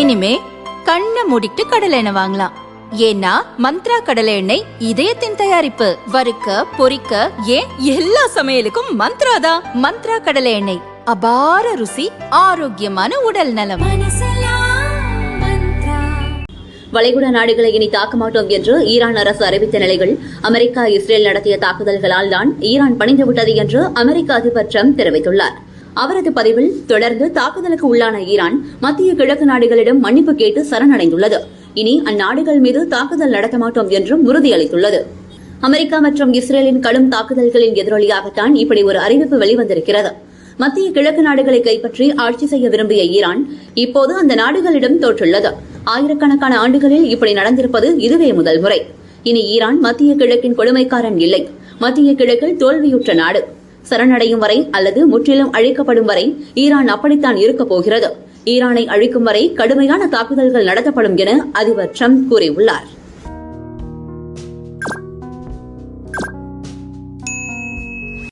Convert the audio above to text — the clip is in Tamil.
இனிமே கண்ணை மூடிட்டு கடலை எண்ணெய் வாங்கலாம். ஏன்னா மந்த்ரா கடலை எண்ணெய் இதயத்தின் தயாரிப்பு. வறுக்க பொரிக்க ஏன் எல்லா சமையலுக்கும் மந்த்ரா தான். மந்த்ரா கடலை எண்ணெய், அபார ருசி, ஆரோக்கியமான உடல் நலம். வளைகுடா நாடுகளை இனி தாக்க மாட்டோம் என்று ஈரான் அரசு அறிவித்த நிலையில் அமெரிக்கா இஸ்ரேல் நடத்திய தாக்குதல்களால் தான் ஈரான் பணிந்துவிட்டது என்று அமெரிக்க அதிபர் டிரம்ப் தெரிவித்துள்ளார். அவரது பதிவில் தொடர்ந்து தாக்குதலுக்கு உள்ளான ஈரான் மத்திய கிழக்கு நாடுகளிடம் மன்னிப்பு கேட்டு சரணடைந்துள்ளது. இனி அந்நாடுகள் மீது தாக்குதல் நடத்த மாட்டோம் என்றும் உறுதியளித்துள்ளது. அமெரிக்கா மற்றும் இஸ்ரேலின் கடும் தாக்குதல்களின் எதிரொலியாகத்தான் இப்படி ஒரு அறிவிப்பு வெளிவந்திருக்கிறது. மத்திய கிழக்கு நாடுகளை கைப்பற்றி ஆட்சி செய்ய விரும்பிய ஈரான் இப்போது அந்த நாடுகளிடம் தோற்றுள்ளது. ஆயிரக்கணக்கான ஆண்டுகளில் இப்படி நடந்திருப்பது இதுவே முதல் முறை. இனி ஈரான் மத்திய கிழக்கின் கொடுமைக்காரன் இல்லை, மத்திய கிழக்கில் தோல்வியுற்ற நாடு. சரணடையும் வரை அல்லது முற்றிலும் அழிக்கப்படும் வரை ஈரான் அப்படித்தான் இருக்கப் போகிறது. ஈரானை அழிக்கும் வரை கடுமையான தாக்குதல்கள் நடத்தப்படும் என அதிபர் டிரம்ப் கூறியுள்ளார்.